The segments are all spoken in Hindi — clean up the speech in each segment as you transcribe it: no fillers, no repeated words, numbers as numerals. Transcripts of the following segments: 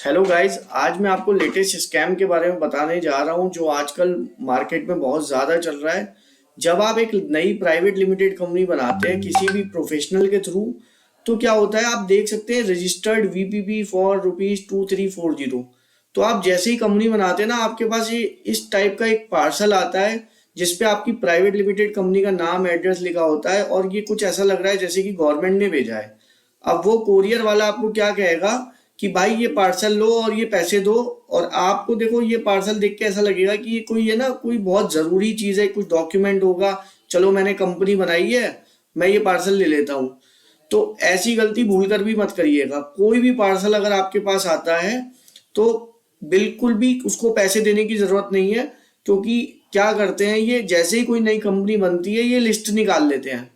हेलो गाइस, आज मैं आपको लेटेस्ट स्कैम के बारे में बताने जा रहा हूं जो आजकल मार्केट में बहुत ज़्यादा चल रहा है। जब आप एक नई प्राइवेट लिमिटेड कंपनी बनाते हैं किसी भी प्रोफेशनल के थ्रू, तो क्या होता है आप देख सकते हैं रजिस्टर्ड वीपीपी फॉर ₹2340। तो आप जैसे ही कंपनी बनाते हैं ना, आपके पास ये इस टाइप का एक पार्सल आता है जिसपे आपकी प्राइवेट लिमिटेड कंपनी का नाम एड्रेस लिखा होता है और ये कुछ ऐसा लग रहा है जैसे कि गवर्नमेंट ने भेजा है। अब वो कोरियर वाला आपको क्या कहेगा कि भाई ये पार्सल लो और ये पैसे दो। और आपको देखो ये पार्सल देख के ऐसा लगेगा कि ये कोई है ना, कोई बहुत जरूरी चीज है, कुछ डॉक्यूमेंट होगा। चलो मैंने कंपनी बनाई है, मैं ये पार्सल ले लेता हूँ। तो ऐसी गलती भूल कर भी मत करिएगा। कोई भी पार्सल अगर आपके पास आता है तो बिल्कुल भी उसको पैसे देने की जरूरत नहीं है। क्योंकि क्या करते हैं, ये जैसे ही कोई नई कंपनी बनती है ये लिस्ट निकाल लेते हैं।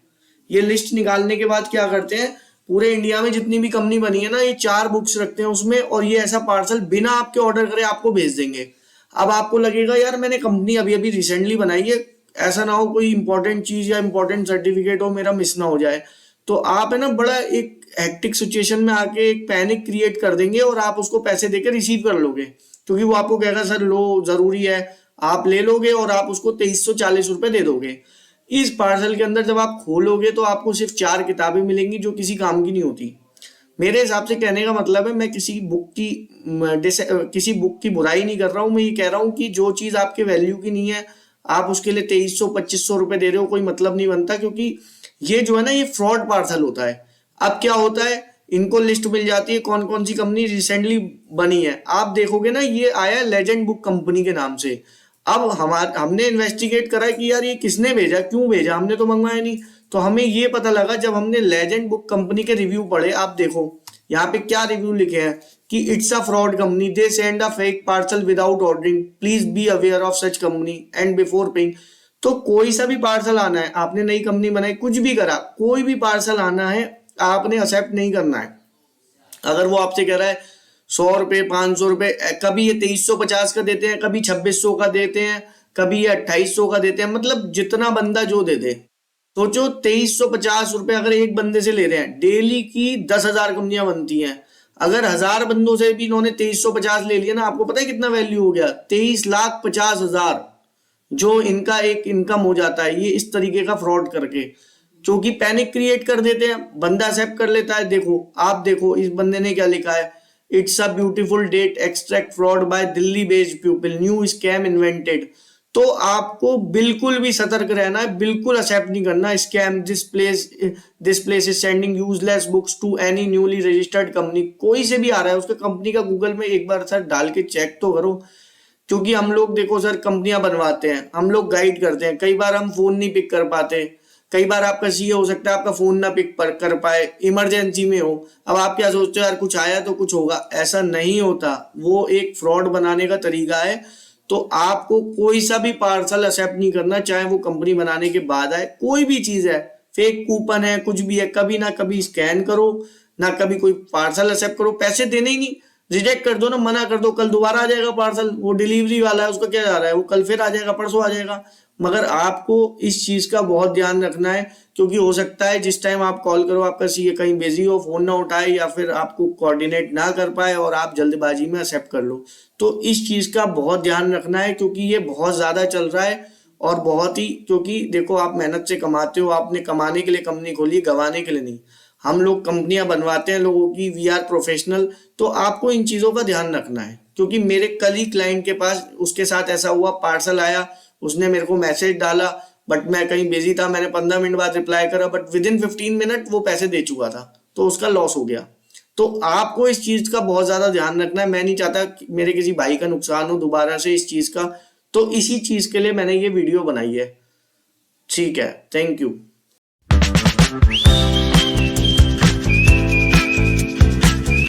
ये लिस्ट निकालने के बाद क्या करते हैं, पूरे इंडिया में जितनी भी कंपनी बनी है ना, ये 4 बुक्स रखते हैं उसमें, और ये ऐसा पार्सल बिना आपके ऑर्डर करे आपको भेज देंगे। अब आपको लगेगा यार मैंने कंपनी अभी अभी रिसेंटली बनाई है, ऐसा ना हो कोई इंपॉर्टेंट चीज या इंपॉर्टेंट सर्टिफिकेट हो मेरा मिस ना हो जाए। तो आप है ना बड़ा एक हेक्टिक सिचुएशन में आके एक पैनिक क्रिएट कर देंगे और आप उसको पैसे देकर रिसीव कर लोगे। क्योंकि वो आपको कहेगा सर लो जरूरी है, आप ले लोगे और आप उसको ₹2340 दे दोगे। इस पार्सल के अंदर जब आप खोलोगे तो आपको सिर्फ 4 किताबें मिलेंगी जो किसी काम की नहीं होती। मेरे हिसाब से कहने का मतलब है, मैं किसी बुक की बुराई नहीं कर रहा हूँ। मैं ये कह रहा हूँ कि जो चीज आपके वैल्यू की नहीं है, आप उसके लिए 2300-2500 रुपए दे रहे हो, कोई मतलब नहीं बनता। क्योंकि ये जो है ना, ये फ्रॉड पार्सल होता है। अब क्या होता है, इनको लिस्ट मिल जाती है कौन कौन सी कंपनी रिसेंटली बनी है। आप देखोगे ना, ये आया लेजेंड बुक कंपनी के नाम से। अब हमने इन्वेस्टिगेट करा कि यार ये किसने भेजा, क्यों भेजा, हमने तो मंगवाया नहीं। तो हमें ये पता लगा जब हमने लेजेंड बुक कंपनी के रिव्यू पढ़े। आप देखो यहाँ पे क्या रिव्यू लिखे हैं कि it's a fraud company, they send a fake parcel without ordering, please be aware of such company and before paying. तो कोई सा भी पार्सल आना है, आपने नई कंपनी बनाई, कुछ भी करा, कोई भी पार्सल आना है आपने एक्सेप्ट नहीं करना है। अगर वो आपसे कह रहा है 100 रुपए, 500 रुपए, कभी ये 2350 का देते हैं, कभी 2600 का देते हैं, कभी ये 2800 का देते हैं, मतलब जितना बंदा जो दे दे। सोचो 2350 रुपए अगर एक बंदे से ले रहे हैं, डेली की 10,000 कंपनियां बनती हैं। अगर 1000 बंदों से भी इन्होंने 2350 ले लिया ना, आपको पता है कितना वैल्यू हो गया? 23,50,000 जो इनका एक इनकम हो जाता है ये इस तरीके का फ्रॉड करके। क्योंकि पैनिक क्रिएट कर देते हैं, बंदा एक्सेप्ट कर लेता है। देखो आप देखो इस बंदे ने क्या लिखा है, it's a beautiful date extract fraud by Delhi based people, new scam invented. तो आपको बिल्कुल भी सतर्क रहना है, बिल्कुल एक्सेप्ट नहीं करना scam. This place is sending useless books to any newly registered company. कोई से भी आ रहा है उसके कंपनी का गूगल में एक बार सर डाल के चेक तो करो। क्योंकि हम लोग देखो सर कंपनियां बनवाते हैं, हम लोग गाइड करते हैं, कई बार हम फोन नहीं पिक कर पाते। कई बार आपका सीए हो सकता है आपका फोन ना पिक कर पाए, इमरजेंसी में हो। अब आप क्या सोचते हो यार कुछ आया तो कुछ होगा, ऐसा नहीं होता। वो एक फ्रॉड बनाने का तरीका है। तो आपको कोई सा भी पार्सल एक्सेप्ट नहीं करना, चाहे वो कंपनी बनाने के बाद आए, कोई भी चीज है, फेक कूपन है, कुछ भी है, कभी ना कभी स्कैन करो, ना कभी कोई पार्सल एक्सेप्ट करो। पैसे देने ही नहीं, रिजेक्ट कर दो ना, मना कर दो। कल दोबारा आ जाएगा पार्सल, वो डिलीवरी वाला है उसका क्या जा रहा है, वो कल फिर आ जाएगा, परसों आ जाएगा। मगर आपको इस चीज का बहुत ध्यान रखना है। क्योंकि हो सकता है जिस टाइम आप कॉल करो आपका सीए कहीं बिजी हो, फोन ना उठाए, या फिर आपको कोऑर्डिनेट ना कर पाए और आप जल्दबाजी में एक्सेप्ट कर लो। तो इस चीज का बहुत ध्यान रखना है क्योंकि ये बहुत ज्यादा चल रहा है। और बहुत ही, क्योंकि देखो आप मेहनत से कमाते हो, आपने कमाने के लिए कंपनी खोली, गंवाने के लिए नहीं। हम लोग कंपनियां बनवाते हैं लोगों की, वी आर प्रोफेशनल। तो आपको इन चीजों का ध्यान रखना है। क्योंकि मेरे कल ही क्लाइंट के पास उसके साथ ऐसा हुआ, पार्सल आया, उसने मेरे को मैसेज डाला, बट मैं कहीं बिजी था, मैंने 15 मिनट बाद रिप्लाई करा, बट विद इन 15 मिनट वो पैसे दे चुका था, तो उसका लॉस हो गया। तो आपको इस चीज का बहुत ज्यादा ध्यान रखना है। मैं नहीं चाहता कि मेरे किसी भाई का नुकसान हो दोबारा से इस चीज का। तो इसी चीज के लिए मैंने ये वीडियो बनाई है। ठीक है, थैंक यू।